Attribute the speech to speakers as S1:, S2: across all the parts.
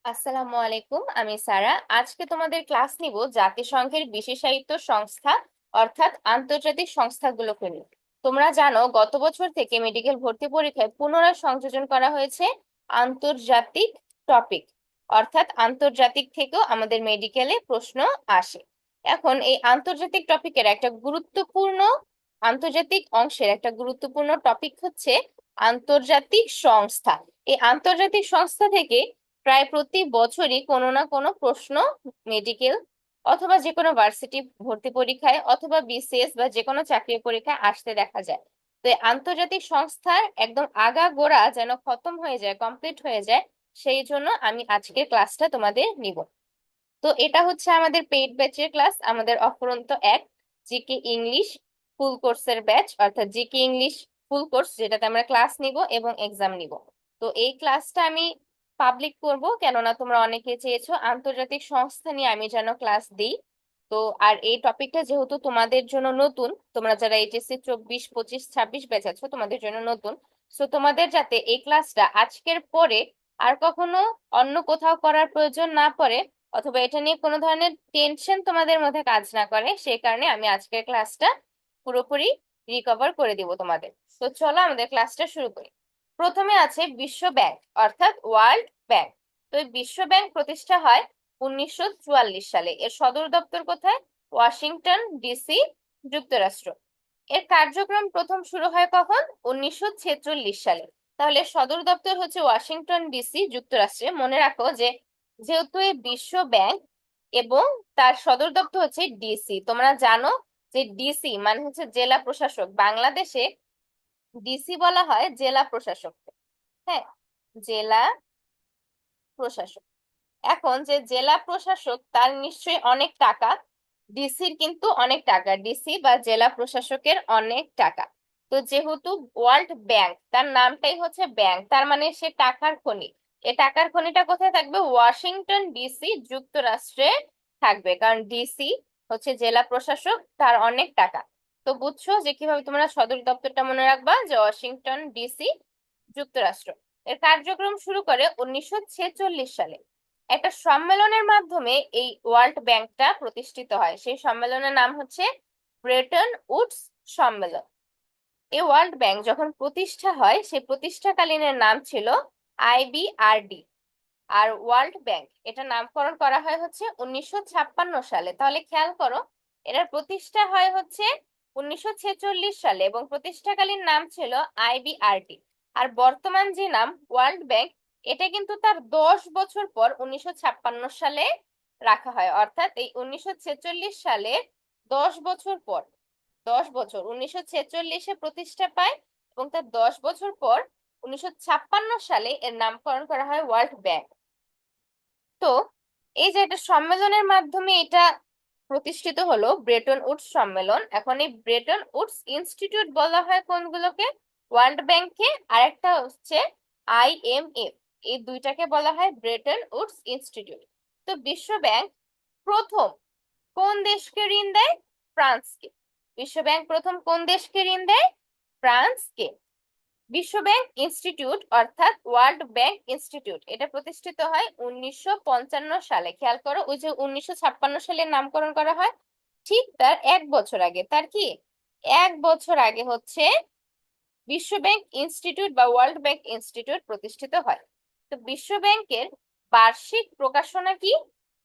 S1: আসসালামু আলাইকুম, আমি সারা। আজকে তোমাদের ক্লাস নিব জাতিসংঘের বিশেষায়িত সংস্থা অর্থাৎ আন্তর্জাতিক সংস্থাগুলোকে নিয়ে। তোমরা জানো গত বছর থেকে মেডিকেল ভর্তি পরীক্ষায় পুনরায় সংযোজন করা হয়েছে আন্তর্জাতিক টপিক, অর্থাৎ আন্তর্জাতিক থেকেও আমাদের মেডিকেলে প্রশ্ন আসে। এখন এই আন্তর্জাতিক টপিকের একটা গুরুত্বপূর্ণ আন্তর্জাতিক অংশের একটা গুরুত্বপূর্ণ টপিক হচ্ছে আন্তর্জাতিক সংস্থা। এই আন্তর্জাতিক সংস্থা থেকে প্রায় প্রতি বছরই কোনো না কোনো প্রশ্ন মেডিকেল অথবা যে কোনো ভার্সিটি ভর্তি পরীক্ষায় অথবা বিসিএস বা যে কোনো চাকরি পরীক্ষায় আসতে দেখা যায়। তো এই আন্তর্জাতিক সংস্থার একদম আগাগোড়া যেন খতম হয়ে যায়, কমপ্লিট হয়ে যায়, সেই জন্য আমি আজকের ক্লাসটা তোমাদের নিব। তো এটা হচ্ছে আমাদের পেইড ব্যাচের ক্লাস, আমাদের অফুরন্ত এক জিকে ইংলিশ ফুল কোর্সের ব্যাচ, অর্থাৎ জিকে ইংলিশ ফুল কোর্স, যেটাতে আমরা ক্লাস নিব এবং এক্সাম নিব। তো এই ক্লাসটা আমি পাবলিক করব, কেননা তোমরা অনেকে চেয়েছো আন্তর্জাতিক সংস্থা নিয়ে আমি যেন ক্লাস দিই। তো আর এই টপিকটা যেহেতু তোমাদের জন্য নতুন, তোমরা যারা এইচএসসি 24, 25, 26 ব্যাচ আছো, তোমাদের জন্য নতুন। সো তোমাদের যাতে এই ক্লাসটা আজকের পরে আর কখনো অন্য কোথাও করার প্রয়োজন না পড়ে, অথবা এটা নিয়ে কোনো ধরনের টেনশন তোমাদের মধ্যে কাজ না করে, সেই কারণে আমি আজকের ক্লাসটা পুরোপুরি রিকভার করে দিব তোমাদের। তো চলো আমাদের ক্লাসটা শুরু করি। প্রথমে আছে বিশ্ব ব্যাংক অর্থাৎ ওয়ার্ল্ড ব্যাংক। তো এই বিশ্ব ব্যাংক প্রতিষ্ঠা হয় 1944 সালে। এর সদর দপ্তর কোথায়? ওয়াশিংটন ডিসি, যুক্তরাষ্ট্র। এর কার্যক্রম প্রথম শুরু হয় কখন? 1946 সালে। তাহলে সদর দপ্তর হচ্ছে ওয়াশিংটন ডিসি, যুক্তরাষ্ট্রে। মনে রাখো যে যেহেতু এই বিশ্ব ব্যাংক এবং তার সদর দপ্তর হচ্ছে ডিসি, তোমরা জানো যে ডিসি মানে হচ্ছে জেলা প্রশাসক। বাংলাদেশে ডিসি বলা হয় জেলা প্রশাসক। হ্যাঁ, জেলা প্রশাসক। এখন যে জেলা প্রশাসক তার নিশ্চয়ই অনেক টাকা, ডিসির কিন্তু অনেক টাকা, ডিসি বা জেলা প্রশাসকের অনেক টাকা। তো যেহেতু ওয়ার্ল্ড ব্যাংক, তার নামটাই হচ্ছে ব্যাংক, তার মানে সে টাকার খনি। এ টাকার খনিটা কোথায় থাকবে? ওয়াশিংটন ডিসি, যুক্তরাষ্ট্রে থাকবে, কারণ ডিসি হচ্ছে জেলা প্রশাসক, তার অনেক টাকা। তো বুঝছো যে কিভাবে তোমরা সদর দপ্তরটা মনে রাখবা, যে ওয়াশিংটন ডিসি, যুক্তরাষ্ট্র। এর কার্যক্রম শুরু করে 1946 সালে। একটা সম্মেলনের মাধ্যমে এই ওয়ার্ল্ড ব্যাংকটা প্রতিষ্ঠিত হয়। সেই সম্মেলনের নাম হচ্ছে ব্রেটন উডস সম্মেলন। এই ওয়ার্ল্ড ব্যাংক যখন প্রতিষ্ঠা হয়, সেই প্রতিষ্ঠাকালীনের নাম ছিল আইবিআরডি। আর ওয়ার্ল্ড ব্যাংক এটা নামকরণ করা হয় হচ্ছে 1956 সালে। তাহলে খেয়াল করো, এটার প্রতিষ্ঠা হয় হচ্ছে 1946 সালে এবং প্রতিষ্ঠাকালীন নাম ছিল আইবিআরডি। আর বর্তমান যে নাম ওয়ার্ল্ড ব্যাংক, এটা কিন্তু তার 10 বছর পর 1956 সালে রাখা হয়। অর্থাৎ এই 1946 সালে 10 বছর পর, 10 বছর, 1946-এ প্রতিষ্ঠা পায় এবং তার 10 বছর পর 1956 সালে এর নামকরণ করা হয় ওয়ার্ল্ড ব্যাংক। তো এই যে একটা সম্মেলনের মাধ্যমে এটা প্রতিষ্ঠিত হলো, ব্রেটন উডস সম্মেলন। এখন এই ব্রেটন উডস ইনস্টিটিউট বলা হয় কোনগুলোকে? ওয়ার্ল্ড ব্যাংককে, আর একটা হচ্ছে আইএমএফ। এই দুইটাকে বলা হয় ব্রেটন উডস ইনস্টিটিউট। তো বিশ্ব ব্যাংক প্রথম কোন দেশকে ঋণ দেয়? ফ্রান্সকে। বিশ্ব ব্যাংক প্রথম কোন দেশকে ঋণ দেয়? ফ্রান্সকে। বিশ্ব ব্যাংক ইনস্টিটিউট অর্থাৎ ওয়ার্ল্ড ব্যাংক ইনস্টিটিউট এটা প্রতিষ্ঠিত হয় 1955 সালে। খেয়াল করো, ওই যে 1956 সালে নামকরণ করা হয়, ঠিক তার 1 বছর আগে, তার কি 1 বছর আগে হচ্ছে বিশ্ব ব্যাংক ইনস্টিটিউট বা ওয়ার্ল্ড ব্যাংক ইনস্টিটিউট প্রতিষ্ঠিত হয়। তো বিশ্ব ব্যাংকের বার্ষিক প্রকাশনা কি?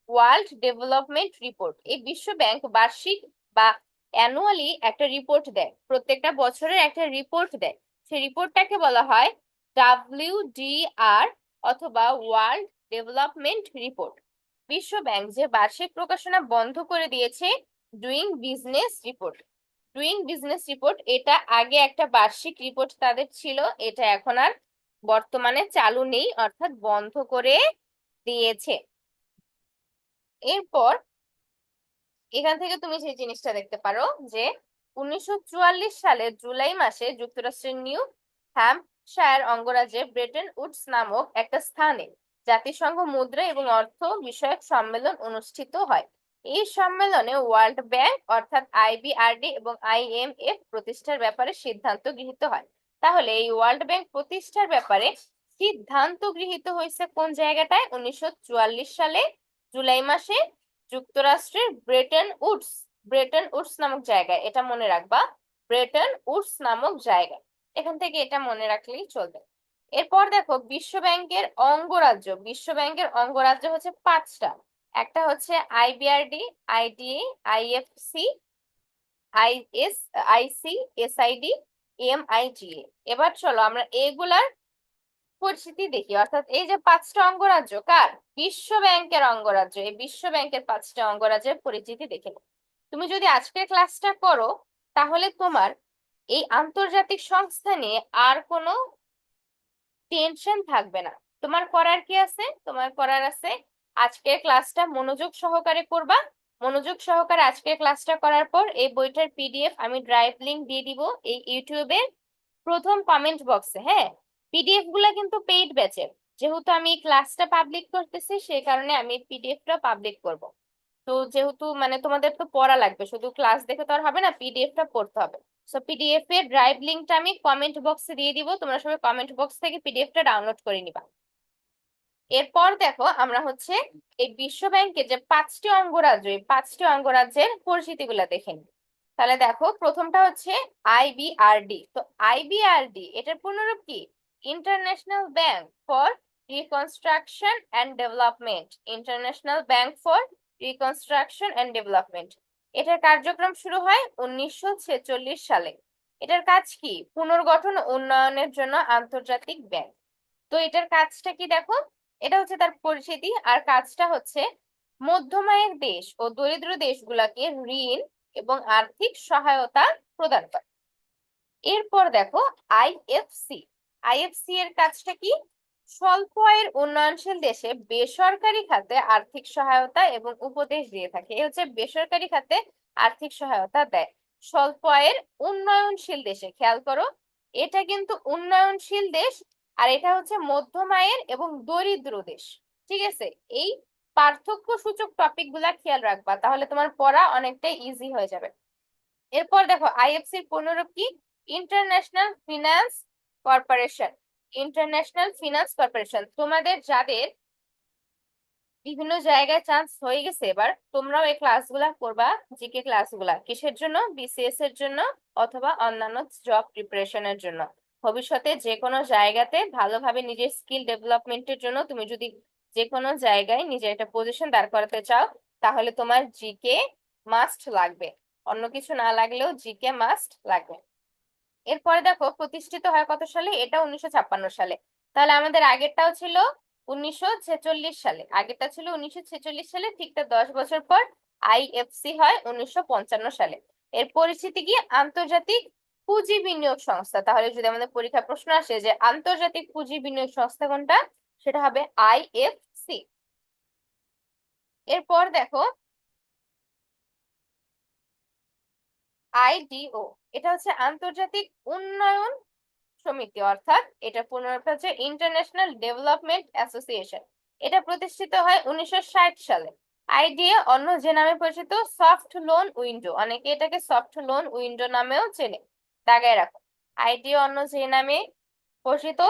S1: World development report. এই বিশ্ব ব্যাংক বার্ষিক বা অ্যানুয়ালি একটা রিপোর্ট দেয়, প্রত্যেকটা বছরের একটা রিপোর্ট দেয়। সেই রিপোর্টটাকে বলা হয় WDR অথবা ওয়ার্ল্ড ডেভেলপমেন্ট রিপোর্ট। বিশ্ব ব্যাংক যে বার্ষিক প্রকাশনা বন্ধ করে দিয়েছে doing business report. Doing business report এটা আগে একটা বার্ষিক রিপোর্ট তাদের ছিল, এটা এখন আর বর্তমানে চালু নেই, অর্থাৎ বন্ধ করে দিয়েছে। এরপর এখান থেকে তুমি সেই জিনিসটা দেখতে পারো যে 1944 সালের জুলাই মাসে যুক্তরাষ্ট্রের নিউ হ্যাম্পশায়ার অঙ্গরাজ্যে ব্রেটন উডস নামক একটা স্থানে জাতিসংঘ মুদ্রা এবং অর্থ বিষয়ক সম্মেলন অনুষ্ঠিত হয়। এই সম্মেলনে ওয়ার্ল্ড ব্যাংক অর্থাৎ আইবিআরডি এবং আইএমএফ প্রতিষ্ঠার ব্যাপারে সিদ্ধান্ত গৃহীত হয়। তাহলে এই ওয়ার্ল্ড ব্যাংক প্রতিষ্ঠার ব্যাপারে সিদ্ধান্ত গৃহীত হয়েছে কোন জায়গাটায়? 1944 সালে জুলাই মাসে যুক্তরাষ্ট্রের ব্রেটন উডস নামক জায়গায়। এটা মনে রাখবা, ব্রেটন উডস নামক জায়গায়। এখান থেকে এটা মনে রাখলেই চলবে। এরপর দেখো বিশ্ব ব্যাংকের অঙ্গরাজ্য হচ্ছে 5টা। একটা হচ্ছে IBRD, IDA, IFC, IS, IC, SID, MIGA. এবার চলো আমরা এগুলার পরিচিতি দেখি। অর্থাৎ এই যে 5টা অঙ্গরাজ্য কার? বিশ্ব ব্যাংকের অঙ্গরাজ্য। এই বিশ্ব ব্যাংকের 5টা অঙ্গরাজ্যের পরিচিতি দেখে নাও। তুমি যদি আজকের ক্লাসটা করো তাহলে তোমার এই আন্তর্জাতিক সংস্থা নিয়ে আর কোনো টেনশন থাকবে না। তোমার করার কি আছে? তোমার করার আছে আজকের ক্লাসটা মনোযোগ সহকারে করবা। মনোযোগ সহকারে আজকের ক্লাসটা করার পর এই বইটার পিডিএফ আমি ড্রাইভ লিংক দিয়ে দিব এই ইউটিউবের প্রথম কমেন্ট বক্সে। হ্যাঁ, পিডিএফ গুলা কিন্তু পেইড ব্যাচের। যেহেতু আমি ক্লাসটা পাবলিক করতেছি সেই কারণে আমি পিডিএফটা পাবলিক করব। তো যেহেতু মানে তোমাদের তো পড়া লাগবে, শুধু ক্লাস দেখে তো আর হবে না, পিডিএফটা পড়তে হবে। সো পিডিএফ এর ড্রাইভ লিংকটা আমি কমেন্ট বক্সে দিয়ে দিব, তোমরা সবাই কমেন্ট বক্স থেকে পিডিএফটা ডাউনলোড করে নিবা। এরপর দেখো আমরা হচ্ছে এই বিশ্ব ব্যাংকের যে 5টি অঙ্গরাজ্য, এই 5টি অঙ্গরাজ্যের পরিচিতিগুলো দেখে নিই। তাহলে দেখো প্রথমটা হচ্ছে আইবিআরডি। তো আইবিআরডি এটার পূর্ণরূপ কি? International bank for reconstruction and development. International bank for reconstruction and development. এটার কার্যক্রম শুরু হয় 1946 সালে। এটার কাজ কি? পুনর্গঠন ও উন্নয়নের জন্য আন্তর্জাতিক ব্যাংক। তো এটার কাজটা কি দেখো, এটা হচ্ছে তার পরিচিতি। আর কাজটা হচ্ছে মধ্যম আয়ের দেশ ও দরিদ্র দেশগুলোকে ঋণ এবং আর্থিক সহায়তা প্রদান করে। এরপর দেখো আইএফসি। আইএফসি এর কাজটা কি? স্বল্প আয়ের উন্নয়নশীল দেশে বেসরকারি খাতে আর্থিক সহায়তা এবং উপদেশ দিয়ে থাকে। এই হচ্ছে বেসরকারি খাতে আর্থিক সহায়তা দেয় স্বল্প আয়ের উন্নয়নশীল দেশে। খেয়াল করো, এটা কিন্তু উন্নয়নশীল দেশ আর এটা হচ্ছে মধ্যম আয়ের এবং দরিদ্র দেশ। ঠিক আছে, এই পার্থক্য সূচক টপিক গুলা খেয়াল রাখবা, তাহলে তোমার পড়া অনেকটাই ইজি হয়ে যাবে। এরপর দেখো আইএফসির পূর্ণরূপ কি? International finance corporation. International finance corporation. তোমাদের যাদের বিভিন্ন জায়গায় চান্স হয়ে গেছে এবার তোমরাও এই ক্লাসগুলা করবা। জিকে ক্লাসগুলা কিসের জন্য? বিসিএস এর জন্য অথবা অন্যান্য জব প্রিপারেশনের জন্য। ভবিষ্যতে যে কোনো জায়গাতে ভালোভাবে নিজের স্কিল ডেভেলপমেন্টের জন্য তুমি যদি যে কোনো জায়গায় নিজের একটা পজিশন দাঁড় করাতে চাও তাহলে তোমার জিকে মাস্ট লাগবে। অন্য কিছু না লাগলেও জিকে মাস্ট লাগবে। এরপরে দেখো প্রতিষ্ঠিত হয় কত সালে? এটা 1956 সালে। তাহলে আমাদের আগেরটাও ছিল 1946 সালে। আগেরটা ছিল 1946 সালে, ঠিক তার 10 বছর পর আইএফসি হয় 1955 সালে। এর পরিচিতি কি? আন্তর্জাতিক পুঁজি বিনিয়োগ সংস্থা। তাহলে যদি আমাদের পরীক্ষা প্রশ্ন আসে যে আন্তর্জাতিক পুঁজি বিনিয়োগ সংস্থা কোনটা, সেটা হবে আইএফসি। এরপর দেখো আইডিও। এটা হচ্ছে আন্তর্জাতিক উন্নয়ন সমিতি, অর্থাৎ এটা পুনরূপ হচ্ছে ইন্টারন্যাশনাল ডেভেলপমেন্ট অ্যাসোসিয়েশন। এটা প্রতিষ্ঠিত হয় 1960 সালে। আইডিএ অন্য যে নামে পরিচিত সফট লোন উইন্ডো, অনেকে এটাকে সফট লোন উইন্ডো নামেও চেনে, দাগায় রাখো। আইডিএ অন্য যে নামে পরিচিত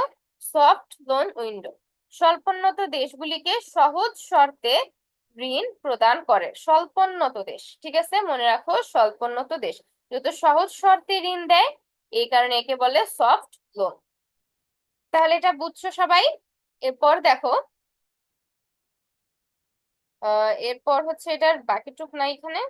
S1: সফট লোন উইন্ডো। স্বল্পোন্নত দেশগুলিকে সহজ শর্তে ঋণ প্রদান করে। স্বল্পোন্নত দেশ, ঠিক আছে, মনে রাখো স্বল্পোন্নত দেশ যত সহজ শর্তে ঋণ দেয় এই কারণে একে বলে সফট লোন। তাহলে এটা বুঝছো সবাই? এরপর দেখো এরপর হচ্ছে এটার বাকিটুক নাই এখানে।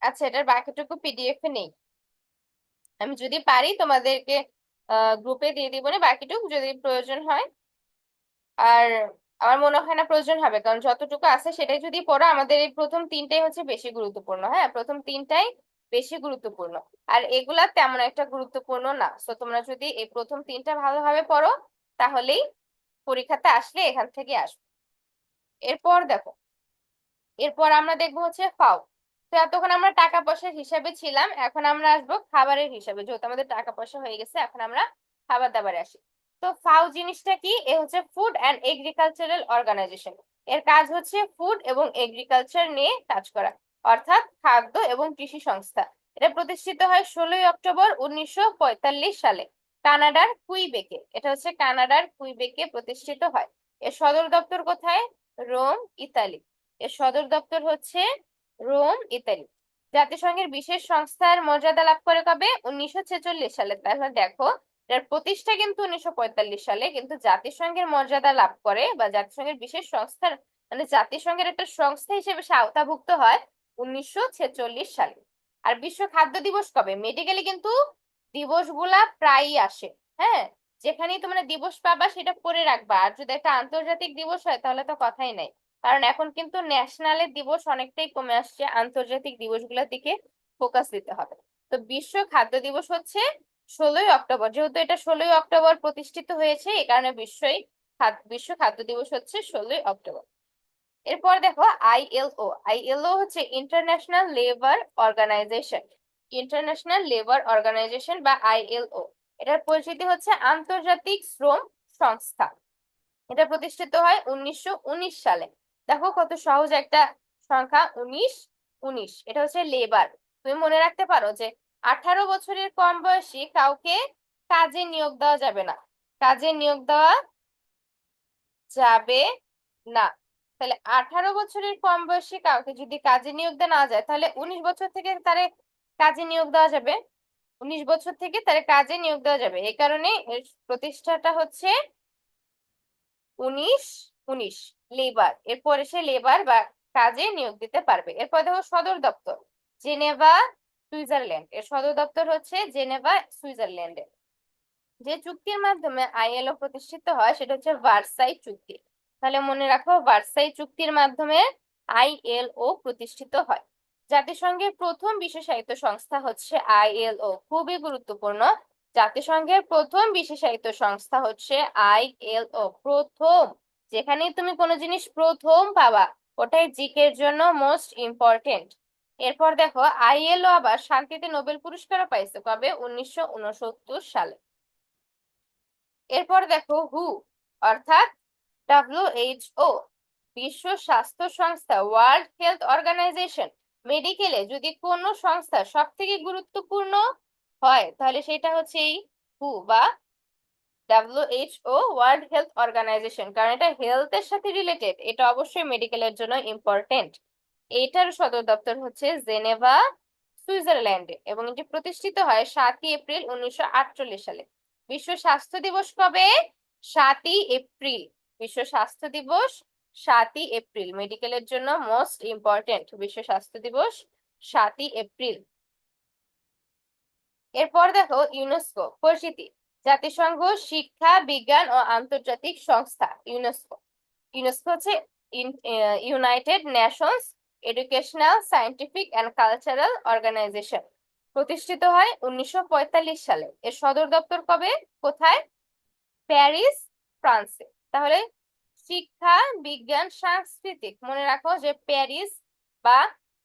S1: আচ্ছা, এটার বাকিটুকু পিডিএফ এ নেই। আমি যদি পারি তোমাদেরকে গ্রুপে দিয়ে দিব না বাকিটুকু, যদি প্রয়োজন হয়। আর আমার মনে হয় না প্রয়োজন হবে, কারণ যতটুকু আছে সেটাই যদি পড়ো। আমাদের এই প্রথম তিনটাই হচ্ছে বেশি গুরুত্বপূর্ণ। হ্যাঁ, প্রথম তিনটাই বেশি গুরুত্বপূর্ণ, আর এগুলা তেমন একটা গুরুত্বপূর্ণ না। তো তোমরা যদি এই প্রথম তিনটা ভালোভাবে পড়ো তাহলেই পরীক্ষাতে আসলে এখান থেকে আসবে। এরপর দেখো, এরপর আমরা দেখবো হচ্ছে ফাও। তো এতক্ষণ আমরা টাকা পয়সার হিসাবে ছিলাম, এখন আমরা আসবো খাবারের হিসাবে। যেহেতু আমাদের টাকা পয়সা হয়ে গেছে, এখন আমরা খাবার দাবারে আসি। তো ফাও জিনিসটা কি? এ হচ্ছে ফুড অ্যান্ড এগ্রিকালচারাল অর্গানাইজেশন। এর কাজ হচ্ছে ফুড এবং এগ্রিকালচার নিয়ে কাজ করা, অর্থাৎ খাদ্য এবং কৃষি সংস্থা। এটা প্রতিষ্ঠিত হয় 16 অক্টোবর 1945 সালে কানাডার কুইবেকে। এটা হচ্ছে কানাডার কুইবেকে প্রতিষ্ঠিত হয়। এর সদর দপ্তর কোথায়? Rome, Italy. এর সদর দপ্তর হচ্ছে রোম, ইতালি। জাতিসংঘের বিশেষ সংস্থার মর্যাদা লাভ করে কবে? 1946 সালে। তাহলে দেখো, এর প্রতিষ্ঠা কিন্তু 1945 সালে, কিন্তু জাতিসংঘের মর্যাদা লাভ করে বা জাতিসংঘের বিশেষ সংস্থার মানে জাতিসংঘের একটা সংস্থা হিসেবে সে আওতাভুক্ত হয় 1946 সালে। আর বিশ্ব খাদ্য দিবস কবে? মেডিকেলি কিন্তু দিবসগুলা প্রায়ই আসে। হ্যাঁ, যেখানেই তোমরা দিবস পাবা সেটা পড়ে রাখবা। আর যদি একটা আন্তর্জাতিক দিবস হয় তাহলে তো কথাই নাই, কারণ এখন কিন্তু ন্যাশনালের দিবস অনেকটাই কমে আসছে, আন্তর্জাতিক দিবসগুলোর দিকে ফোকাস দিতে হবে। তো বিশ্ব খাদ্য দিবস হচ্ছে 16 অক্টোবর। যেহেতু এটা 16 অক্টোবর প্রতিষ্ঠিত হয়েছে, এই কারণে বিশ্ব খাদ্য দিবস হচ্ছে 16 অক্টোবর। এরপর দেখো আইএলও। আইএলও হচ্ছে international labour organisation. International labour organisation বা আইএলও, এটার পরিচিতি হচ্ছে আন্তর্জাতিক শ্রম সংস্থা। এটা প্রতিষ্ঠিত হয় 1919 সালে। দেখো কত সহজ একটা সংখ্যা, 19 19। এটা হচ্ছে লেবার। তুমি মনে রাখতে পারো যে 18 বছরের কম বয়সী কাউকে কাজে নিয়োগ দেওয়া যাবে না। কাজে নিয়োগ দেওয়া যাবে না। তাহলে 18 বছরের কম বয়সী কাউকে যদি কাজে নিয়োগ দেওয়া না যায়, তাহলে 19 বছর থেকে তারে কাজে নিয়োগ দেওয়া যাবে। 19 বছর থেকে তারে কাজে নিয়োগ দেওয়া যাবে। এই কারণে এর প্রতিষ্ঠাটা হচ্ছে 1919 লেবার। এরপরে সে লেবার বা কাজে নিয়োগ দিতে পারবে। এরপর দেখো সদর দপ্তর জেনেভা, সুইজারল্যান্ড। এর সদর দপ্তর হচ্ছে জেনেভা, সুইজারল্যান্ডে। যে চুক্তির মাধ্যমে আইএলও প্রতিষ্ঠিত হয় সেটা হচ্ছে ভার্সাই চুক্তি। তাহলে মনে রাখো, ভার্সাই চুক্তির মাধ্যমে আইএলও প্রতিষ্ঠিত হয়। জাতিসংঘের প্রথম বিশেষায়িত সংস্থা হচ্ছে আইএলও। খুবই গুরুত্বপূর্ণ। জাতিসংঘের প্রথম বিশেষায়িত সংস্থা হচ্ছে আইএলও। প্রথম, যেখানে তুমি কোনো জিনিস প্রথম পাবা ওটাই জিকের জন্য মোস্ট ইম্পর্টেন্ট। এরপর দেখো আইএলও আবার শান্তিতে নোবেল পুরস্কারও পাইছে কবে? 1969 সালে। এরপর দেখো হু, অর্থাৎ WHO, বিশ্ব স্বাস্থ্য সংস্থা, ওয়ার্ল্ড হেলথ অর্গানাইজেশন। মেডিকেলে যদি কোনো সংস্থা সব থেকে গুরুত্বপূর্ণ হয় তাহলে সেটা হচ্ছে এই হু বা WHO, ওয়ার্ল্ড হেলথ অর্গানাইজেশন, কারণ এটা হেলথের সাথে রিলেটেড। এটা অবশ্যই মেডিকেলের জন্য ইম্পর্টেন্ট। এইটার সদর দপ্তর হচ্ছে জেনেভা, সুইজারল্যান্ডে, এবং এটি প্রতিষ্ঠিত হয় 7 এপ্রিল 1948 সালে। বিশ্ব স্বাস্থ্য দিবস কবে? 7 এপ্রিল। বিশ্ব স্বাস্থ্য দিবস 7 এপ্রিল, মেডিকেলের জন্য মোস্ট ইম্পর্টেন্ট। বিশ্ব স্বাস্থ্য দিবস 7 এপ্রিল। এরপর দেখো ইউনেস্কো পরিচিতি। জাতিসংঘ শিক্ষা, বিজ্ঞান ও আন্তর্জাতিক সংস্থা। ইউনেস্কো। ইউনেস্কো হচ্ছে United Nations educational, scientific and cultural organisation. প্রতিষ্ঠিত হয় 1945 সালে। এর সদর দপ্তর কবে, কোথায়? প্যারিস, ফ্রান্সে। তাহলে শিক্ষা, বিজ্ঞান, সাংস্কৃতিক, মনে রাখো যে প্যারিস বা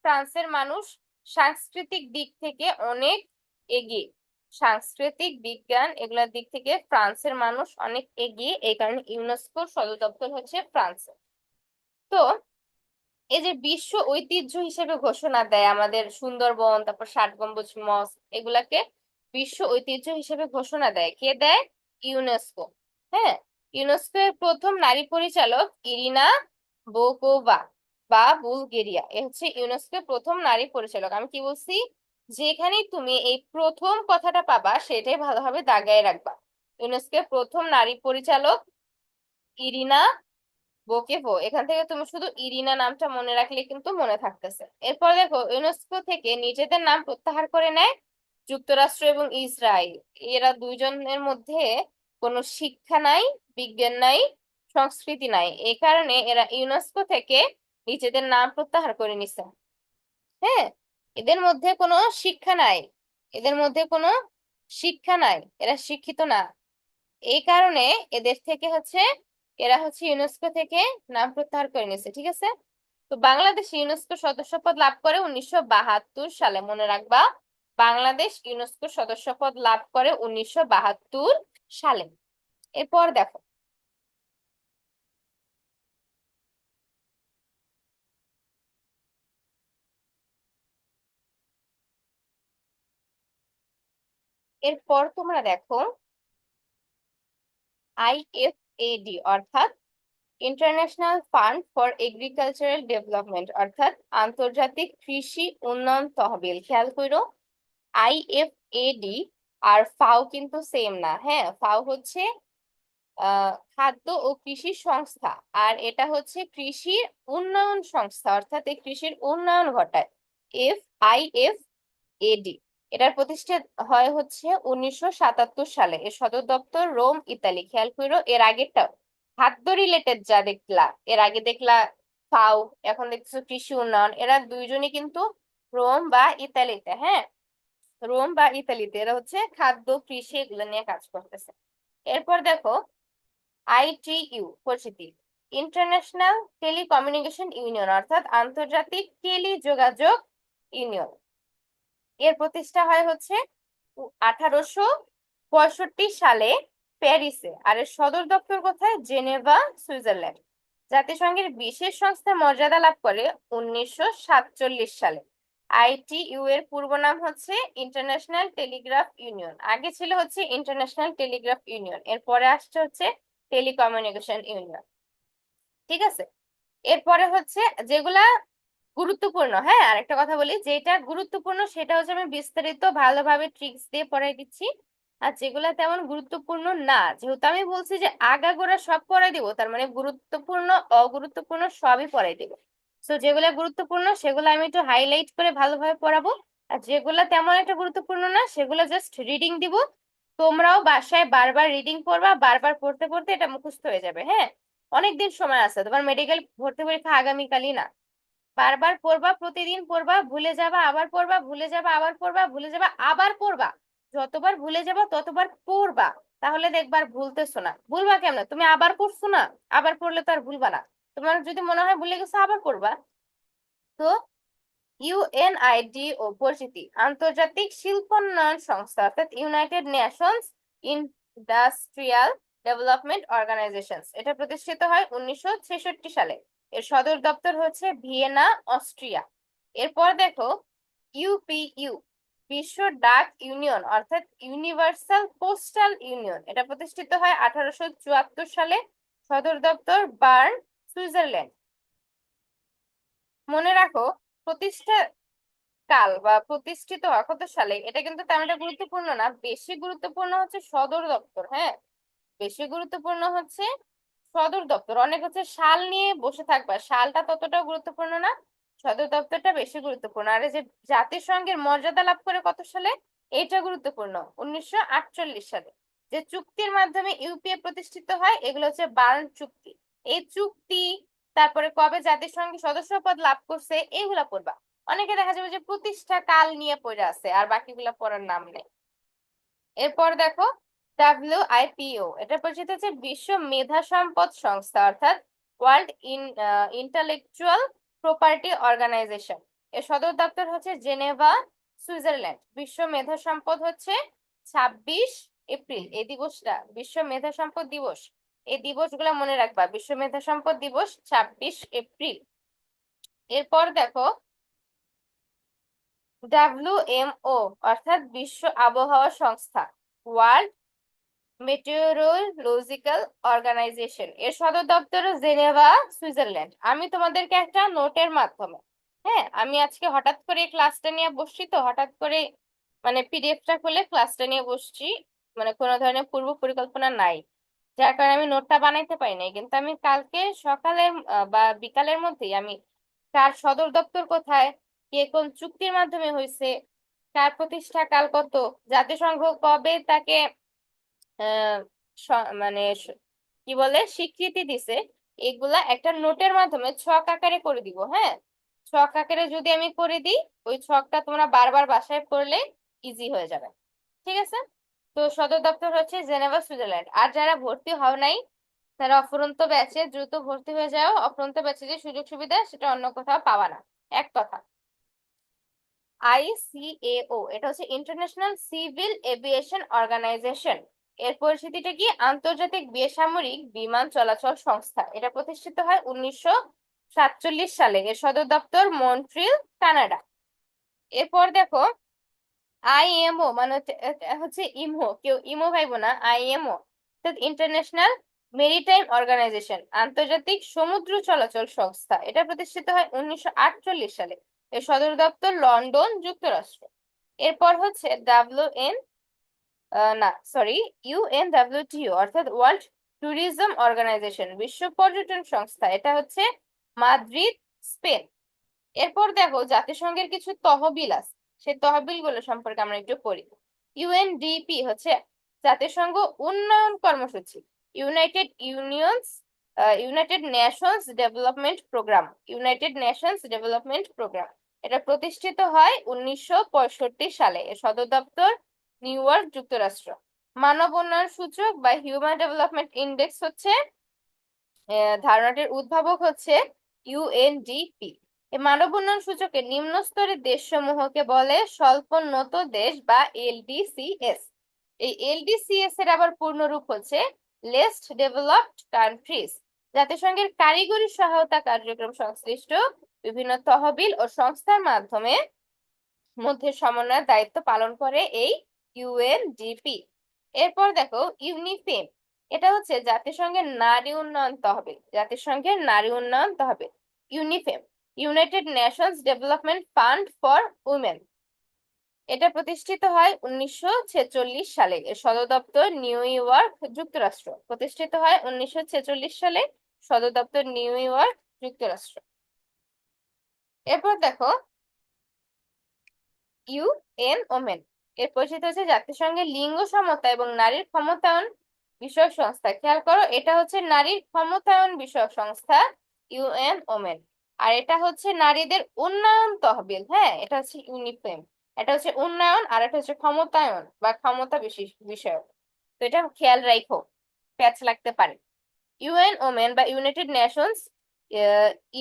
S1: ফ্রান্সের মানুষ সাংস্কৃতিক দিক থেকে অনেক এগিয়ে। সাংস্কৃতিক, বিজ্ঞান এগুলোর দিক থেকে ফ্রান্সের মানুষ অনেক এগিয়ে, এই কারণে ইউনেস্কোর সদর দপ্তর হচ্ছে ফ্রান্সে। তো এই যে বিশ্ব ঐতিহ্য হিসেবে ঘোষণা দেয় আমাদের সুন্দরবন, তারপর 60 গম্বুজ মস্ক, এগুলাকে বিশ্ব ঐতিহ্য হিসেবে ঘোষণা দেয় কে দেয়? ইউনেস্কো। হ্যাঁ, ইউনেস্কো এর প্রথম নারী পরিচালক ইরিনা বোকোভা বা বুলগেরিয়া। এ হচ্ছে ইউনেস্কো এর প্রথম নারী পরিচালক। আমি কি বলছি? যেখানেই তুমি এই প্রথম কথাটা পাবা সেটাই ভালোভাবে দাগায় রাখবা। ইউনেস্কো এর প্রথম নারী পরিচালক ইরিনা বোকেভো। এখান থেকে তুমি শুধু ইরিনা নামটা মনে রাখলে কিন্তু মনে থাকতেছে। এরপর দেখো ইউনেস্কো থেকে নিজেদের নাম প্রত্যাহার করে নেয় যুক্তরাষ্ট্র এবং ইসরায়েল। এরা দুইজনের মধ্যে কোনো শিক্ষা নাই, বিজ্ঞান নাই, সংস্কৃতি নাই, এই কারণে এরা ইউনেস্কো থেকে নিজেদের নাম প্রত্যাহার করে নিছে। হ্যাঁ, এদের মধ্যে কোনো শিক্ষা নাই, এদের মধ্যে কোনো শিক্ষা নাই, এরা শিক্ষিত না। এই কারণে এদের থেকে হচ্ছে এরা হচ্ছে ইউনেস্কো থেকে নাম প্রত্যাহার করে নিয়েছে। ঠিক আছে। তো বাংলাদেশ ইউনেস্কো সদস্যপদ লাভ করে 1972 সালে। মনে রাখবা, বাংলাদেশ ইউনেস্কো সদস্যপদ লাভ করে 1972 সালে। এরপর দেখো, এরপর তোমরা দেখো IFAD অর্থাৎ international fund for agricultural development অর্থাৎ আন্তর্জাতিক কৃষি উন্নয়ন তহবিল। খেয়াল করো, IFAD আর ফাও কিন্তু সেম না। হ্যাঁ, ফাও হচ্ছে খাদ্য ও কৃষি সংস্থা, আর এটা হচ্ছে কৃষির উন্নয়ন সংস্থা, অর্থাৎ এই কৃষির উন্নয়ন ঘটায়। IFAD এটার প্রতিষ্ঠা হয় হচ্ছে 1977 সালে। এর সদর দপ্তর রোম, ইতালি। খেয়াল করো, এর আগেরটা খাদ্য রিলেটেড যা দেখলা, এর আগে দেখলা ফাও, এখন দেখছো কৃষি উন্নয়ন, এরা দুইজনই কিন্তু রোম বা ইতালিতে। হ্যাঁ, রোম বা ইতালিতে এরা হচ্ছে খাদ্য কৃষি এগুলো নিয়ে কাজ করতেছে। এরপর দেখো ITU পরিচিতি, ইন্টারন্যাশনাল টেলিকমিউনিকেশন ইউনিয়ন অর্থাৎ আন্তর্জাতিক টেলিযোগাযোগ ইউনিয়ন। এর প্রতিষ্ঠা হয় হচ্ছে 1865 সালে প্যারিসে, আর এর সদর দপ্তর কোথায়? Geneva, Switzerland. জাতিসংঘের বিশেষ সংস্থার মর্যাদা লাভ করে 1947 সালে। ITU এর পূর্ব নাম হচ্ছে ইন্টারন্যাশনাল টেলিগ্রাফ ইউনিয়ন। আগে ছিল হচ্ছে ইন্টারন্যাশনাল টেলিগ্রাফ ইউনিয়ন, এরপরে আসছে হচ্ছে টেলিকমিউনিকেশন ইউনিয়ন। ঠিক আছে, এরপরে হচ্ছে যেগুলা গুরুত্বপূর্ণ। হ্যাঁ, আরেকটা কথা বলি, যেটা গুরুত্বপূর্ণ সেটা হচ্ছে আমি বিস্তারিত ভালোভাবে ট্রিক্স দিয়ে পড়াই দিচ্ছি। আর যেগুলা তেমন গুরুত্বপূর্ণ না, যেহেতু আমি বলছি যে আগাগোড়া সব পড়াই দিব, তার মানে গুরুত্বপূর্ণ অগুরুত্বপূর্ণ সবই পড়াই দিব। তো যেগুলা গুরুত্বপূর্ণ সেগুলো আমি একটু হাইলাইট করে ভালোভাবে পড়াবো, আর যেগুলা তেমন একটা গুরুত্বপূর্ণ না সেগুলো জাস্ট রিডিং দিব। তোমরাও বাসায় বারবার রিডিং পড়বা, বারবার পড়তে পড়তে এটা মুখস্থ হয়ে যাবে। হ্যাঁ, অনেকদিন সময় আছে, তোমার মেডিকেল ভর্তি পরীক্ষা আগামীকালই না। বারবার পড়বা, প্রতিদিন পড়বা, ভুলে যাবা আবার পড়বা, ভুলে যাবা আবার পড়বা, ভুলে যাবা আবার পড়বা। যতবার ভুলে যাবা ততবার পড়বা, তাহলে দেখবার ভুলতেছো না। ভুলবা কেমন? তুমি আবার পড়ছো না, আবার পড়লে তো আর ভুলবা না। তোমার যদি মনে হয় ভুলে গেছো আবার পড়বা। তো UNIDO পরিচিতি, আন্তর্জাতিক শিল্পোন্নয়ন সংস্থা অর্থাৎ United Nations industrial development organisation. এটা প্রতিষ্ঠিত হয় 1966 সালে। এর সদর দপ্তর হচ্ছে ভিয়েনা, অস্ট্রিয়া। এরপর দেখো UPU, বিশ্ব ডাক ইউনিয়ন অর্থাৎ ইউনিভার্সাল পোস্টাল ইউনিয়ন। এটা প্রতিষ্ঠিত হয় 1874 সালে। সদর দপ্তর বার্ন, সুইজারল্যান্ড। মনে রাখো, প্রতিষ্ঠা কাল বা প্রতিষ্ঠিত হয় কত সালে, এটা কিন্তু তেমন একটা গুরুত্বপূর্ণ না। বেশি গুরুত্বপূর্ণ হচ্ছে সদর দপ্তর। হ্যাঁ, বেশি গুরুত্বপূর্ণ হচ্ছে সদর দপ্তর। অনেক হচ্ছে সাল নিয়ে বসে থাকবা, সালটা ততটা গুরুত্বপূর্ণ না, সদর দপ্তরটা বেশি গুরুত্বপূর্ণ। আর এই যে জাতিসংঘের মর্যাদা লাভ করে কত সালে, এইটা গুরুত্বপূর্ণ, 1948 সালে। যে চুক্তির মাধ্যমে ইউপিএ প্রতিষ্ঠিত হয় এগুলো হচ্ছে বার্ন চুক্তি। এই চুক্তি, তারপরে কবে জাতিসংঘের সদস্যপদ লাভ করছে, এগুলা পড়বা। অনেকে দেখা যাবে যে প্রতিষ্ঠা কাল নিয়ে পড়ে আছে আর বাকিগুলা পড়ার নাম নেই। এরপর দেখো WIPO, এটা পরিচিত হচ্ছে বিশ্ব মেধা সম্পদ সংস্থা অর্থাৎ ওয়ার্ল্ড ইন্টালেকচুয়াল প্রপার্টি অর্গানাইজেশন। এর সদর দপ্তর হচ্ছে জেনেভা, সুইজারল্যান্ড। বিশ্ব মেধা সম্পদ হচ্ছে 26 এপ্রিল, এই দিবসটা বিশ্ব মেধা সম্পদ দিবস। এই দিবসগুলো মনে রাখবা, বিশ্ব মেধা সম্পদ দিবস 26 এপ্রিল। এরপর দেখো WMO অর্থাৎ বিশ্ব আবহাওয়া সংস্থা, ওয়ার্ল্ড মেটেওরোলজিক্যাল অর্গানাইজেশন। এর সদর দপ্তর জেনেভা, সুইজারল্যান্ড। আমি তোমাদেরকে একটা নোটের মাধ্যমে, হ্যাঁ, আমি আজকে হঠাৎ করে ক্লাসটা নিয়ে বসছি, তো হঠাৎ করে মানে পিডিএফটা খুলে ক্লাসটা নিয়ে বসছি, মানে কোনো ধরনের পূর্ব পরিকল্পনা নাই, যার কারণে আমি নোটটা বানাইতে পারি নাই। কিন্তু আমি কালকে সকালের বা বিকালের মধ্যেই আমি কার সদর দপ্তর কোথায়, কে কোন চুক্তির মাধ্যমে হয়েছে, কার প্রতিষ্ঠা কাল কত, জাতিসংঘ কবে তাকে আহ মানে কি বলে স্বীকৃতি দিছে, এগুলা একটা নোটের মাধ্যমে ছক আকারে করে দিব। হ্যাঁ, ছক আকারে যদি আমি করে দিই, ওই ছকটা তোমরা বারবার বাসায় পড়লে ইজি হয়ে যাবে। ঠিক আছে, তো সদর দপ্তর হচ্ছে জেনেভা, সুইজারল্যান্ড। আর যারা ভর্তি হও নাই তারা অফুরন্ত ব্যাচে দ্রুত ভর্তি হয়ে যাও। অফুরন্ত ব্যাচে যে সুযোগ সুবিধা সেটা অন্য কোথাও পাবা না, এক কথা। ICAO, এটা হচ্ছে ইন্টারন্যাশনাল সিভিল এভিয়েশন অর্গানাইজেশন। এর পরিচিতিটা কি? আন্তর্জাতিক বেসামরিক বিমান চলাচল সংস্থা। এটা প্রতিষ্ঠিত হয় 1947 সালে। এর সদর দপ্তর মন্ট্রিল, কানাডা। এরপর দেখো আইএমও মানে হচ্ছে ইমো, কেউ ইমো ভাইবো না, আইএমও ইন্টারন্যাশনাল মেরিটাইম অর্গানাইজেশন, আন্তর্জাতিক সমুদ্র চলাচল সংস্থা। এটা প্রতিষ্ঠিত হয় 1948 সালে। এর সদর দপ্তর লন্ডন, যুক্তরাষ্ট্র। এরপর হচ্ছে না সরি ইউএনডব্লিউটিও অর্থাৎ ওয়ার্ল্ড ট্যুরিজম অর্গানাইজেশন, বিশ্ব পর্যটন সংস্থা। এটা হচ্ছে মাদ্রিদ, স্পেন। এরপর দেখো জাতিসংঘের কিছু তহবিল আছে, সেই তহবিল গুলো সম্পর্কে আমরা একটু পড়ি। ইউএনডিপি হচ্ছে জাতিসংঘ উন্নয়ন কর্মসূচি। United Nations development programme, United Nations development programme. এটা প্রতিষ্ঠিত হয় 1965 সালে। এর সদর দপ্তর নিউ ইয়র্ক, যুক্তরাষ্ট্র। মানব উন্নয়ন সূচক বা হিউম্যান ডেভেলপমেন্ট ইন্ডেক্স হচ্ছে ধারণাটির উদ্ভাবক হচ্ছে ইউএনডিপি। এই মানব উন্নয়ন সূচকের নিম্ন স্তরের দেশসমূহকে বলে স্বল্পোন্নত দেশ বা এলডিসিএস। এই এলডিসিএস এর আবার পূর্ণরূপ হচ্ছে লেস্ট ডেভেলপড কান্ট্রিজ। জাতিসংঘের কারিগরি সহায়তা কার্যক্রম সংশ্লিষ্ট বিভিন্ন তহবিল ও সংস্থার মাধ্যমে মধ্যে সমন্বয়ের দায়িত্ব পালন করে এই ইউএনডিপি। এরপর দেখো ইউনিফেম, এটা হচ্ছে জাতিসংঘের নারী উন্নয়ন তহবিল, জাতিসংঘের নারী উন্নয়ন তহবিল। UNIFEM, United Nations development fund for women. এটা প্রতিষ্ঠিত হয় 1946 সালে। এর সদর দপ্তর নিউ ইয়র্ক, যুক্তরাষ্ট্র। প্রতিষ্ঠিত হয় 1946 সালে, সদর দপ্তর নিউ ইয়র্ক, যুক্তরাষ্ট্র। এরপর দেখো ইউএন ওমেন, এর পরিচিত হচ্ছে জাতিসংঘের লিঙ্গ সমতা এবং নারীর ক্ষমতায়ন বিষয়ক সংস্থা। খেয়াল করো, এটা হচ্ছে নারীর ক্ষমতায়ন বিষয়ক সংস্থা ইউএন ওমেন। আর এটা হচ্ছে নারীদের উন্নয়ন তহবিল। হ্যাঁ, এটা হচ্ছে ইউনিফেম। এটা হচ্ছে উন্নয়ন আর এটা হচ্ছে ক্ষমতায়ন বা ক্ষমতা বিষয়ক। তো এটা খেয়াল রাখো, প্যাচ লাগতে পারে। ইউএন ওমেন বা United Nations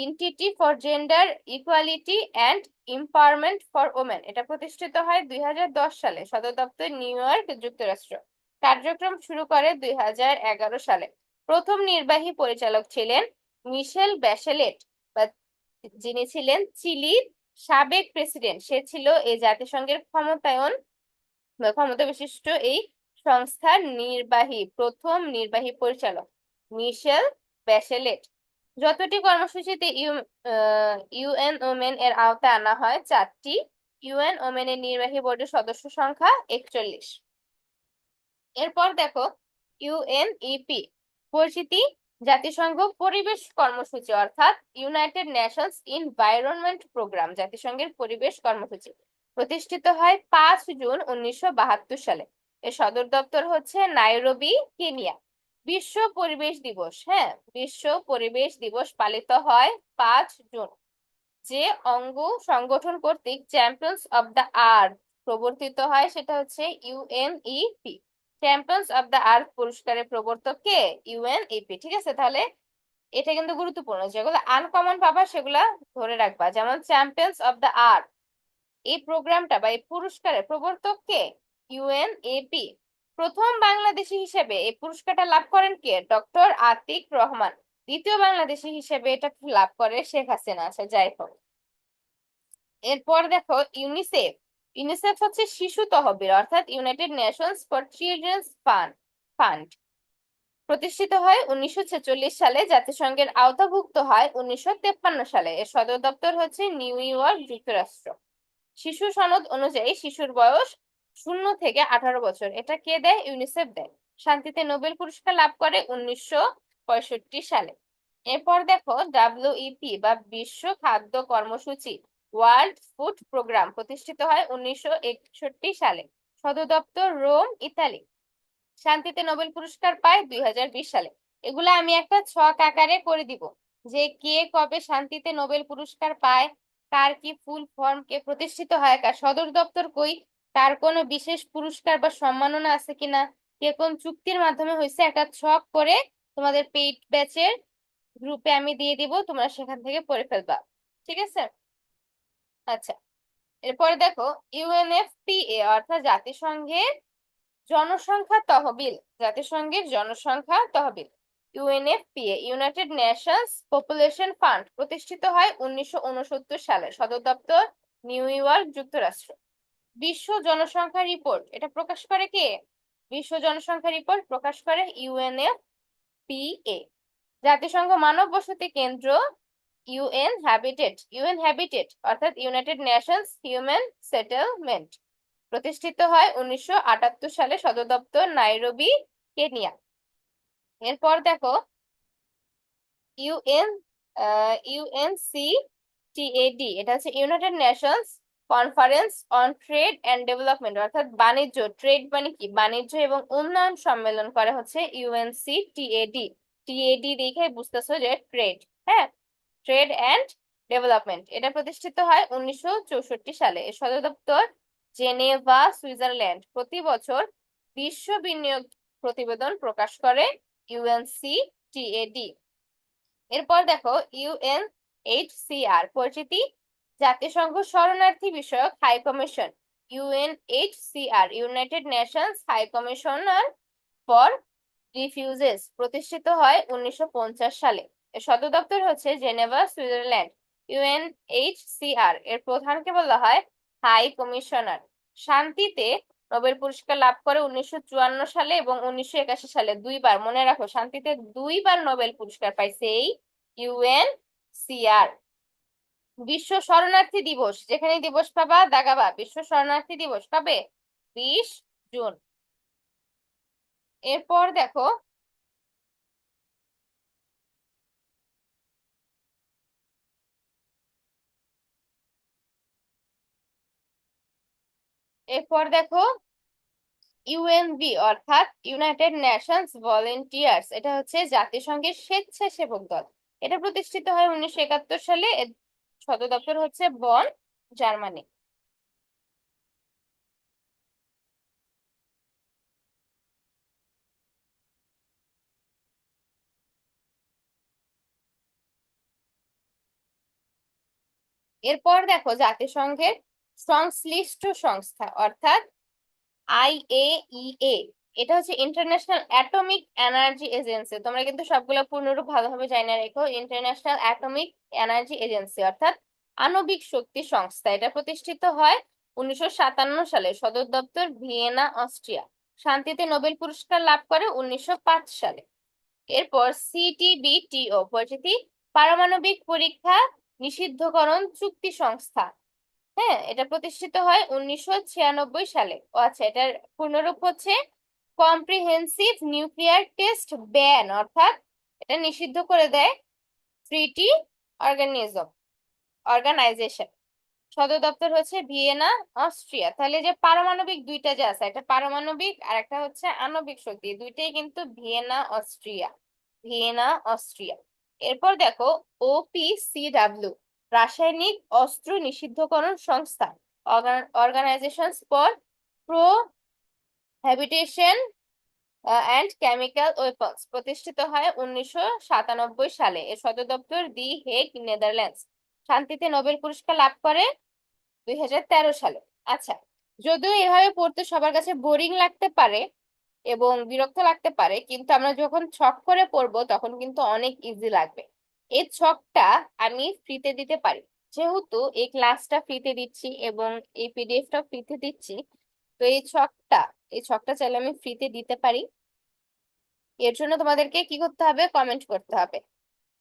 S1: institute for gender equality and empowerment for women. এটা প্রতিষ্ঠিত হয় 2010 সালে। সদর দপ্তর নিউ ইয়র্ক, যুক্তরাষ্ট্র। কার্যক্রম শুরু করে 2011 সালে। প্রথম নির্বাহী পরিচালক ছিলেন মিশেল ব্যাশেলেট, বা যিনি ছিলেন চিলির সাবেক প্রেসিডেন্ট। সে ছিল এই জাতিসংঘের ক্ষমতায়ন বা ক্ষমতা বিশিষ্ট এই সংস্থার প্রথম নির্বাহী পরিচালক মিশেল ব্যাশেলেট। যতটি কর্মসূচিতে ইউএন ওমেন এর আওতায় আনা হয় 4টি। ইউএন ওমেন এর নির্বাহী বোর্ডের সদস্য সংখ্যা 41। এরপর দেখো ইউএনইপি পরিচিতি, জাতিসংঘ পরিবেশ কর্মসূচি অর্থাৎ ইউনাইটেড নেশনস এনভায়রনমেন্ট প্রোগ্রাম, জাতিসংঘের পরিবেশ কর্মসূচি। প্রতিষ্ঠিত হয় 5 জুন 1972 সালে। এর সদর দপ্তর হচ্ছে নাইরোবি, কেনিয়া। বিশ্ব পরিবেশ দিবস, হ্যাঁ, বিশ্ব পরিবেশ দিবস পালিত হয় 5 জুন। যে অঙ্গ সংগঠন কর্তৃক চ্যাম্পিয়ন্স অব দ্য আর্থ প্রবর্তিত হয় সেটা হচ্ছে UNEP. Champions of the earth পুরস্কারের প্রবর্তক কে? ইউএনইপি। ঠিক আছে, তাহলে এটা কিন্তু গুরুত্বপূর্ণ, যেগুলো আনকমন পাবা সেগুলা ধরে রাখবা। যেমন চ্যাম্পিয়ন্স অব দ্য আর্থ, এই প্রোগ্রামটা বা এই পুরস্কারের প্রবর্তক কে? ইউএনএপি। প্রথম বাংলাদেশী হিসেবে এই পুরস্কারটা লাভ করেন কে? ডক্টর আতিক রহমান। দ্বিতীয় বাংলাদেশী হিসেবে এটা লাভ করে শেখ হাসিনা। আচ্ছা, যাই হোক। এরপর দেখো ইউনিসেফ। ইউনিসেফ হচ্ছে শিশু তহবিল অর্থাৎ United Nations for children's fund. প্রতিষ্ঠিত হয় 1946 সালে। জাতিসংঘের আওতাভুক্ত হয় 1953 সালে। এর সদর দপ্তর হচ্ছে নিউ ইয়র্ক, যুক্তরাষ্ট্র। শিশু সনদ অনুযায়ী শিশুর বয়স 0 থেকে 18 বছর। এটা কে দেয়? ইউনিসেফ দেয়। শান্তিতে নোবেল পুরস্কার লাভ করে 1965 সালে। এরপর দেখো ডাব্লিউইপি বা বিশ্ব খাদ্য কর্মসূচি, ওয়ার্ল্ড ফুড প্রোগ্রাম, প্রতিষ্ঠিত হয় 1961 সালে। সদর দপ্তর রোম, ইতালি। শান্তিতে নোবেল পুরস্কার পায় 2020 সালে। এগুলা আমি একটা ছক আকারে করে দিব, যে কে কবে শান্তিতে নোবেল পুরস্কার পায়, কার কি ফুল ফর্ম, কে প্রতিষ্ঠিত হয়, কার সদর দপ্তর কই, কার কোনো বিশেষ পুরস্কার বা সম্মাননা আছে কিনা, কে কোন চুক্তির মাধ্যমে হয়েছে, একটা ছক করে তোমাদের পেইড ব্যাচের গ্রুপে আমি দিয়ে দিব, তোমরা সেখান থেকে পড়ে ফেলবা। ঠিক আছে? আচ্ছা, এরপরে দেখো ইউএনএফপিএ অর্থাৎ জাতিসংঘের জনসংখ্যা তহবিল, জাতিসংঘের জনসংখ্যা তহবিল, UNFPA, United Nations population fund, প্রতিষ্ঠিত হয় 1969 সালে, সদর দপ্তর নিউ ইয়র্ক, যুক্তরাষ্ট্র। বিশ্ব জনসংখ্যা রিপোর্ট, এটা প্রকাশ করে কে? বিশ্ব জনসংখ্যা রিপোর্ট প্রকাশ করে ইউএনএফপিএ। জাতিসংঘ মানব বসতি কেন্দ্র, ইউএন হ্যাবিটেট অর্থাৎ ইউনাইটেড নেশনস হিউম্যান সেটেলমেন্ট, প্রতিষ্ঠিত হয় 1978 সালে, সদর দপ্তর নাইরোবি, কেনিয়া। এরপর দেখো ইউএন ইউএনসিটিএডি, এটা হচ্ছে United Nations conference on trade and development, অর্থাৎ বাণিজ্য, ট্রেড মানে কি, বাণিজ্য এবং উন্নয়ন সম্মেলন করে হচ্ছে ইউএনসিটিএডি। টিএডি দেখে বুঝতেছো যে ট্রেড, হ্যাঁ, ট্রেড এন্ড ডেভেলপমেন্ট। এটা প্রতিষ্ঠিত হয় 1964 সালে, এর সদর দপ্তর জেনেভা, সুইজারল্যান্ড। প্রতি বছর বিশ্ব বিনিয়োগ প্রতিবেদন প্রকাশ করে ইউএনসিটিএডি। এরপর দেখো ইউএনএইচসিআর পরিচিতি, জাতিসংঘ শরণার্থী বিষয়ক high commission, UNHCR, United Nations high commissioner for refugees, প্রতিষ্ঠিত হয় 1950 সালে, এর সদর দপ্তর হচ্ছে জেনেভা, সুইজারল্যান্ড। ইউএনএইচসিআর এর প্রধানকে বলা হয় হাই কমিশনার। শান্তিতে নোবেল পুরস্কার লাভ করে 1954 সালে এবং 1981 সালে, দুইবার, মনে রাখো, শান্তিতে দুইবার নোবেল পুরস্কার পাইছে এই ইউএনসিআর। বিশ্ব শরণার্থী দিবস, যেখানে দিবস পাবা দাগাবা, বিশ্ব শরণার্থী দিবস পাবে 20 জুন। এরপর দেখো এরপর দেখো ইউএনভি অর্থাৎ ইউনাইটেড নেশনস ভলেন্টিয়ার্স, এটা হচ্ছে জাতিসংঘের স্বেচ্ছাসেবক দল। এটা প্রতিষ্ঠিত হয় 1971 সালে, এর সদর দপ্তর হচ্ছে বন, জার্মানি। এরপর দেখো জাতিসংঘের সংশ্লিষ্ট সংস্থা অর্থাৎ আইএইএ, এটা হচ্ছে ইন্টারন্যাশনাল অ্যাটমিক এনার্জি এজেন্সি। তোমরা কিন্তু সবগুলো পূর্ণরূপ ভালোভাবে জানা রেখো। ইন্টারন্যাশনাল অ্যাটমিক এনার্জি এজেন্সি অর্থাৎ আণবিক শক্তি সংস্থা, এটা প্রতিষ্ঠিত হয় 1957 সালে, সদর দপ্তর ভিয়েনা, অস্ট্রিয়া। শান্তিতে নোবেল পুরস্কার লাভ করে 1905 সালে। এরপর সিটিবিটিও পরিচিতি, পারমাণবিক পরীক্ষা নিষিদ্ধকরণ চুক্তি সংস্থা, হ্যাঁ, এটা প্রতিষ্ঠিত হয় 1996 সালে। ও আচ্ছা, এটার পূর্ণরূপ হচ্ছে কম্প্রিহেন্সিভ নিউক্লিয়ার টেস্ট ব্যান, অর্থাৎ এটা নিষিদ্ধ করে দেয় ট্রিটি অর্গানাইজেশন। সদর দপ্তর হচ্ছে ভিয়েনা, অস্ট্রিয়া। তাহলে যে পারমাণবিক দুইটা যে আছে, একটা পারমাণবিক আর একটা হচ্ছে আণবিক শক্তি, দুইটাই কিন্তু ভিয়েনা, অস্ট্রিয়া, ভিয়েনা, অস্ট্রিয়া। এরপর দেখো ওপিসিডাব্লিউ, রাসায়নিক অস্ত্র নিষিদ্ধকরণ সংস্থা, organisation for prohibition and chemical weapons, প্রতিষ্ঠিত হয় 1997 সালে, এর সদর দপ্তর দি হেগ, নেদারল্যান্ডস। শান্তিতে নোবেল পুরস্কার লাভ করে 2013 সালে। আচ্ছা, যদিও এভাবে পড়তে সবার কাছে বোরিং লাগতে পারে এবং বিরক্ত লাগতে পারে, কিন্তু আমরা যখন ছক করে পড়বো তখন কিন্তু অনেক ইজি লাগবে। এই ছকটা আমি ফ্রিতে দিতে পারি, যেহেতু এই ক্লাসটা ফ্রিতে দিচ্ছি এবং এই পিডিএফটা ফ্রিতে দিচ্ছি, তো এই ছকটা চাইলে আমি ফ্রিতে দিতে পারি। এর জন্য তোমাদেরকে কি করতে হবে? কমেন্ট করতে হবে।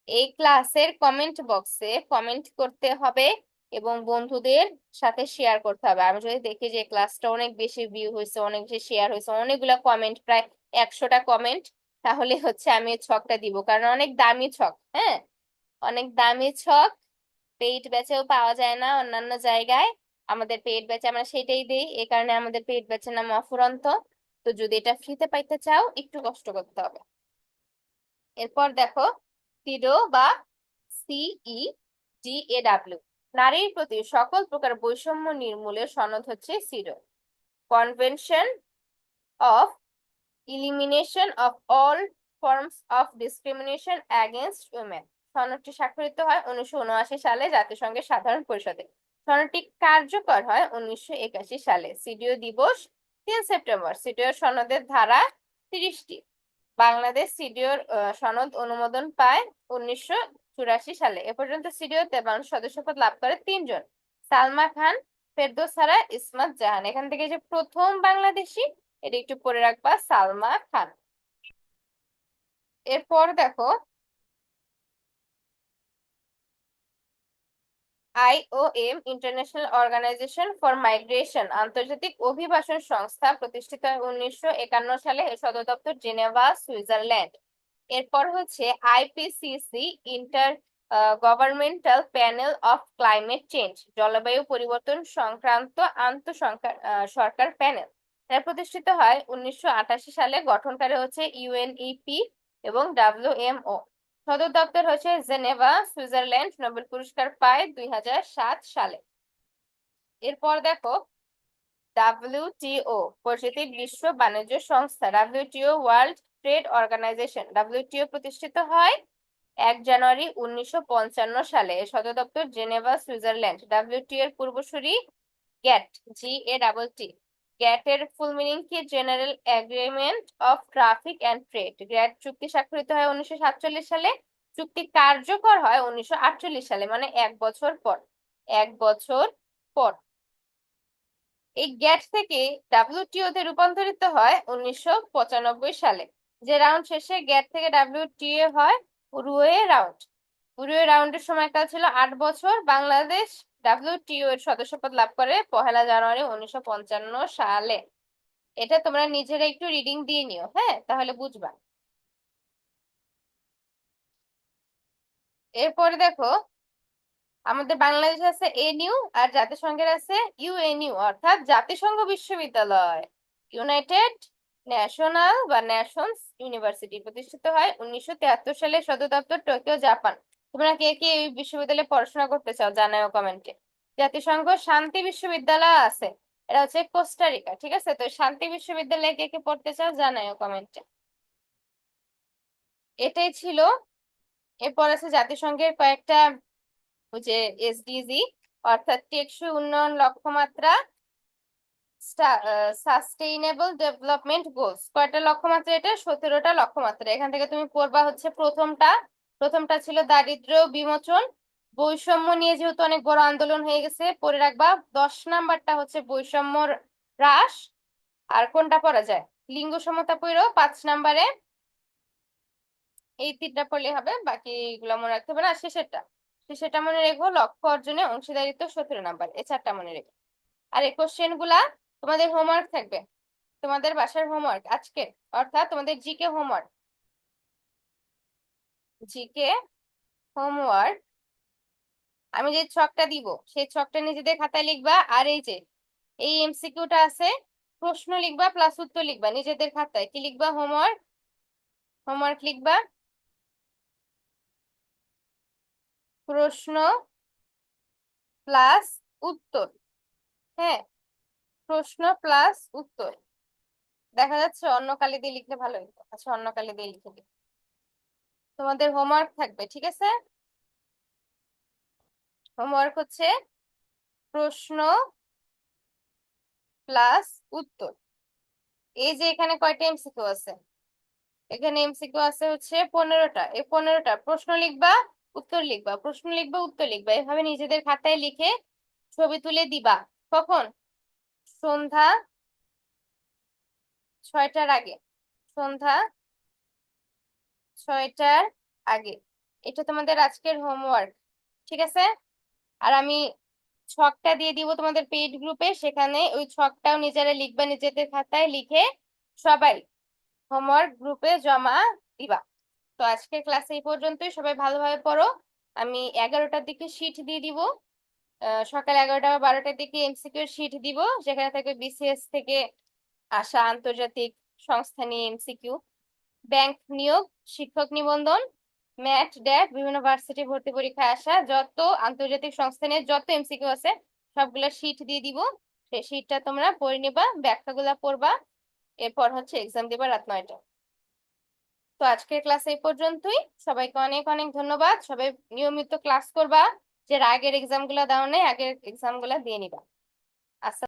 S1: এই ক্লাসের কমেন্ট বক্সে কমেন্ট করতে হবে এবং বন্ধুদের সাথে শেয়ার করতে হবে। আমি যদি দেখি যে ক্লাসটা অনেক বেশি ভিউ হয়েছে, অনেক বেশি শেয়ার হয়েছে, অনেকগুলা কমেন্ট, প্রায় 100টা কমেন্ট, তাহলে হচ্ছে আমি এই ছকটা দিব, কারণ অনেক দামি ছক, হ্যাঁ, অনেক দামি ছক, পেইড ব্যাচেও পাওয়া যায় না অন্যান্য জায়গায়। আমাদের পেইড ব্যাচে আমরা সেটাই দিই, এই কারণে আমাদের পেইড ব্যাচের নাম অফুরন্ত। তো যদি এটা ফ্রিতে পাইতে চাও, একটু কষ্ট করতে হবে। এরপর দেখো সিডো বা সিইডিএডাব্লিউ, নারীর প্রতি সকল প্রকার বৈষম্য নির্মূলের সনদ হচ্ছে CEDAW, convention of elimination of all forms of discrimination against women. সনদটি স্বাক্ষরিত হয় 1979 সালে জাতিসংঘের সাধারণ পরিষদে। সনদটি কার্যকর হয় 1981 সালে। সিডিও দিবস 3 সেপ্টেম্বর। সিডিওর সনদের ধারা 30টি। বাংলাদেশ সিডিওর সনদ অনুমোদন পায় 1984 সালে। এ পর্যন্ত সিডিওতে মানুষ সদস্যপদ লাভ করে 3 জন: সালমা খান, ফেরদৌস সারা, ইসমাত জাহান। এখান থেকে যে প্রথম বাংলাদেশি, এটা একটু পড়ে রাখবা, সালমা খান। এরপর দেখো, IOM international organisation for migration, আন্তর্জাতিক অভিবাসন সংস্থা, প্রতিষ্ঠিত হয় 1951 সালে। এর সদর দপ্তর জেনেভা, সুইজারল্যান্ড। এরপর হচ্ছে IPCC, inter governmental panel of climate change, জলবায়ু পরিবর্তন সংক্রান্ত সরকার প্যানেল। এটা প্রতিষ্ঠিত হয় 1988 সালে। গঠনকারী হচ্ছে ইউএনইপি এবং ডাব্লিউএমও। সদর দপ্তর হচ্ছে জেনেভা, সুইজারল্যান্ড। নোবেল পুরস্কার পায় 2007 সালে। এরপর দেখো, ডাব্লিউটিও, পরিচিত বিশ্ব বাণিজ্য সংস্থা। WTO world trade organisation. WTO প্রতিষ্ঠিত হয় 1 জানুয়ারি 1955 সালে। এর সদর দপ্তর জেনেভা, সুইজারল্যান্ড। ডাব্লিউটিও এর পূর্বসূরি গ্যাট, GATT। গ্যাট এর ফুল মিনিং কি? General agreement of traffic and trade. GATT চুক্তি স্বাক্ষরিত হয় 1947 সালে। চুক্তি কার্যকর হয় 1948 সালে, মানে 1 বছর পর। 1 বছর পর এই গ্যাট থেকে ডাব্লিউটিও তে রূপান্তরিত হয় 1995 সালে। যে রাউন্ড শেষে গ্যাট থেকে ডাব্লিউটিও হয় উরুগুয়ে রাউন্ড। উরুগুয়ে রাউন্ডের সময়কাল ছিল 8 বছর। বাংলাদেশ ডাব্লিউটিও এর সদস্যপদ লাভ করে 1 জানুয়ারি 1955 সালে। এটা তোমরা নিজেরা একটু রিডিং দিয়ে নিও, হ্যাঁ, তাহলে বুঝবা। এরপরে দেখো, আমাদের বাংলাদেশে আছে এনইউ, আর জাতিসংঘের আছে ইউএনইউ, অর্থাৎ জাতিসংঘ বিশ্ববিদ্যালয়। ইউনাইটেড ন্যাশনাল বা ন্যাশনস ইউনিভার্সিটি, প্রতিষ্ঠিত হয় 1973 সালে। সদর দপ্তর টোকিও, জাপান। তোমরা কে কে এই বিশ্ববিদ্যালয়ে পড়াশোনা করতে চাও জানাও কমেন্টে। জাতিসংঘ শান্তি বিশ্ববিদ্যালয় আছে, এটা হচ্ছে কোস্টারিকা। ঠিক আছে, তো শান্তি বিশ্ববিদ্যালয়ে কে কে পড়তে চাও জানাও কমেন্টে। এটাই ছিল। এরপর আছে জাতিসংঘের কয়েকটা, ওই যে এসডিজি, অর্থাৎ টেকসই উন্নয়ন লক্ষ্যমাত্রা, সাস্টেইনেবল ডেভেলপমেন্ট গোলস। কয়টা লক্ষ্যমাত্রা? এটা 17টা লক্ষ্যমাত্রা। এখান থেকে তুমি পড়বা হচ্ছে প্রথমটা ছিল দারিদ্র্য বিমোচন। বৈষম্য নিয়ে যেহেতু অনেক বড় আন্দোলন হয়ে গেছে, পড়ে রাখবা। 10 নাম্বারটা হচ্ছে বৈষম্য হ্রাস। আর কোনটা পড়া যায়? লিঙ্গ সমতা পড়ো 5 নাম্বারে। এই 3টা পড়লে হবে, বাকি এগুলো মনে রাখতে হবে না। শেষেরটা মনে রেখো, লক্ষ্য অর্জনে অংশীদারিত্ব 17 নাম্বার। এই 4টা মনে রেখো। আর এই কোশ্চেন গুলা তোমাদের হোমওয়ার্ক থাকবে, তোমাদের বাসার হোমওয়ার্ক আজকে, অর্থাৎ তোমাদের জিকে হোমওয়ার্ক। জিকে হোমওয়ার্ক, আমি যে ছকটা দিব সেই ছকটা নিজেদের খাতায় লিখবা। আর এই যে এই এমসিকিউটা আছে, প্রশ্ন লিখবা প্লাস উত্তর লিখবা নিজেদের খাতায়। কি লিখবা? হোমওয়ার্ক। হোমওয়ার্ক লিখবা প্রশ্ন প্লাস উত্তর। হ্যাঁ, প্রশ্ন প্লাস উত্তর। দেখা যাচ্ছে অন্য কালি দিয়ে লিখলে ভালো হতো। আচ্ছা, অন্য কালি দিয়ে লিখে দিই। তোমাদের হোমওয়ার্ক থাকবে, ঠিক আছে? হোমওয়ার্ক হচ্ছে প্রশ্ন প্লাস উত্তর। এই যে এখানে কয়টা এমসিকিউ আছে? এখানে এমসিকিউ আছে হচ্ছে 15টা। এই 15টা প্রশ্ন লিখবা, উত্তর লিখবা, প্রশ্ন লিখবা, উত্তর লিখবা। এভাবে নিজেদের খাতায় লিখে ছবি তুলে দিবা। কখন? সন্ধ্যা 6টার আগে। সন্ধ্যা 6টার আগে। এটা তোমাদের আজকের হোমওয়ার্ক, ঠিক আছে? আর আমি ছকটা দিয়ে দিব তোমাদের পেইড গ্রুপে, সেখানে ওই ছকটাও নিজেরা লিখবা নিজেদের খাতায় লিখে, সবাই হোমওয়ার্ক গ্রুপে জমা দিবা। তো আজকের ক্লাস এই পর্যন্তই। সবাই ভালোভাবে পড়ো। আমি 11টার দিকে শীট দিয়ে দিব। সকাল 11টা বা 12টার দিকে এমসিকিউ শীট দিব, যেখানে থাকবে বিসিএস থেকে আসা আন্তর্জাতিক সংস্থা নিয়ে এমসিকিউ, ব্যাংক নিয়োগ, শিক্ষক নিবন্ধন, ম্যাট ড্যাট, বিভিন্ন ভার্সিটি ভর্তি পরীক্ষায় আসা যত আন্তর্জাতিক সংস্থা নিয়ে যত এমসিকিউ আছে সবগুলা শীট দিয়ে দিব। সেই শীটটা তোমরা পড়ে নিবা, ব্যাখ্যাগুলা পড়বা। এরপর হচ্ছে এক্সাম দিবা রাত 9টায়। তো আজকের ক্লাস এই পর্যন্তই। সবাইকে অনেক অনেক ধন্যবাদ। সবাই নিয়মিত ক্লাস করবা। যে আগের এক্সাম গুলা দাও নাই, আগের এক্সাম গুলা দিয়ে নিবা। আচ্ছা।